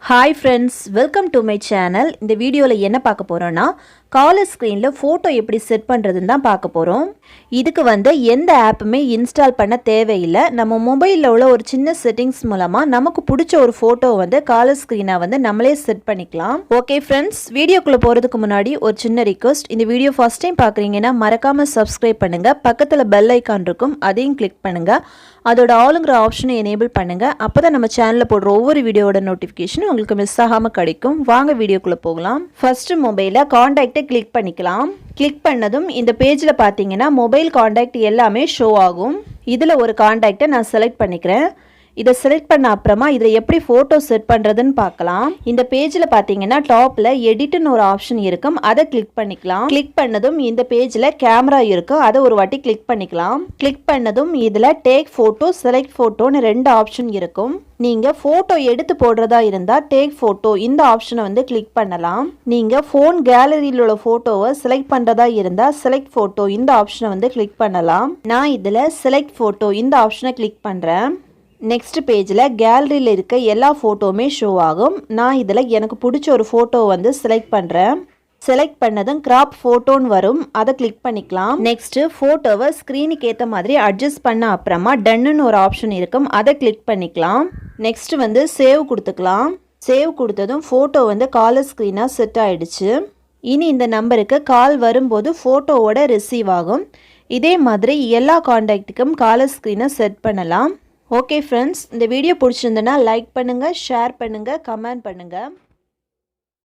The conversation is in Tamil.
Hi friends, welcome to my channel. இந்த வீடியோல என்ன பார்க்க போறோம்னா காலர் ஸ்கிரீன்ல போட்டோ எப்படி செட் பண்றதுன்னு தான் பார்க்க போறோம். இதுக்கு எந்த ஆப்புமே இன்ஸ்டால் பண்ண தேவையில்லை. நம்ம மொபைல்ல உள்ள ஒரு சின்ன செட்டிங்ஸ் மூலமா நமக்கு பிடிச்ச ஒரு போட்டோ காலர் ஸ்கிரீனா நம்மளே செட் பண்ணிக்கலாம். ஓகே ஃப்ரெண்ட்ஸ், வீடியோக்குள்ள போறதுக்கு முன்னாடி ஒரு சின்ன ரிக்வெஸ்ட். இந்த வீடியோ ஃபர்ஸ்ட் டைம் பார்க்கறீங்கன்னா மறக்காம Subscribe பண்ணுங்க. பக்கத்துல பெல் ஐகான் இருக்கும், அதையும் கிளிக் பண்ணுங்க. அதோட ஆளுங்கிற ஆப்ஷனை எனேபிள் பண்ணுங்க. அப்பதான் நம்ம சேனல்ல போடுற ஒவ்வொரு வீடியோட நோட்டிஃபிகேஷன் உங்களுக்கு மிஸ் ஆகாம கிடைக்கும். வாங்க வீடியோக்குள்ள போகலாம். ஃபர்ஸ்ட் மொபைல்ல கான்டாக்டை கிளிக் பண்ணிக்கலாம். கிளிக் பண்ணதும் இந்த பேஜ்ல பாத்தீங்கன்னா மொபைல் கான்டாக்ட் எல்லாமே ஷோ ஆகும். இதுல ஒரு கான்டாக்டை நான் செலக்ட் பண்ணிக்கிறேன். இதை செலக்ட் பண்ண அப்புறமா இதில் எப்படி ஃபோட்டோ செட் பண்ணுறதுன்னு பார்க்கலாம். இந்த பேஜில் பார்த்தீங்கன்னா டாப்பில் எடிட்னு ஒரு ஆப்ஷன் இருக்கும், அதை கிளிக் பண்ணிக்கலாம். கிளிக் பண்ணதும் இந்த பேஜில் கேமரா இருக்கும், அதை ஒரு வாட்டி கிளிக் பண்ணிக்கலாம். கிளிக் பண்ணதும் இதில் டேக் ஃபோட்டோ, செலக்ட் ஃபோட்டோன்னு ரெண்டு ஆப்ஷன் இருக்கும். நீங்கள் ஃபோட்டோ எடுத்து போடுறதா இருந்தால் டேக் ஃபோட்டோ இந்த ஆப்ஷனை கிளிக் பண்ணலாம். நீங்கள் ஃபோன் கேலரியில் உள்ள ஃபோட்டோவை செலக்ட் பண்ணுறதா இருந்தால் செலக்ட் ஃபோட்டோ இந்த ஆப்ஷனை கிளிக் பண்ணலாம். நான் இதில் செலக்ட் ஃபோட்டோ இந்த ஆப்ஷனை கிளிக் பண்ணுறேன். நெக்ஸ்ட் பேஜில் கேலரியில் இருக்க எல்லா ஃபோட்டோவுமே ஷோ ஆகும். நான் இதில் எனக்கு பிடிச்ச ஒரு ஃபோட்டோ செலக்ட் பண்ணுறேன். செலக்ட் பண்ணதும் கிராப் ஃபோட்டோன்னு வரும், அதை கிளிக் பண்ணிக்கலாம். நெக்ஸ்ட்டு ஃபோட்டோவை ஸ்க்ரீனுக்கு ஏற்ற மாதிரி அட்ஜஸ்ட் பண்ண அப்புறமா டன்னுன்னு ஒரு ஆப்ஷன் இருக்கும், அதை கிளிக் பண்ணிக்கலாம். நெக்ஸ்ட்டு சேவ் கொடுத்துக்கலாம். சேவ் கொடுத்ததும் ஃபோட்டோ காலர் ஸ்க்ரீனாக செட் ஆகிடுச்சு. இனி இந்த நம்பருக்கு கால் வரும்போது ஃபோட்டோவோட ரிசீவ் ஆகும். இதே மாதிரி எல்லா கான்டாக்ட்டுக்கும் காலர் ஸ்க்ரீனை செட் பண்ணலாம். ஓகே ஃப்ரெண்ட்ஸ், இந்த வீடியோ பிடிச்சிருந்தனா லைக் பண்ணுங்கள், ஷேர் பண்ணுங்கள், கமெண்ட் பண்ணுங்கள்.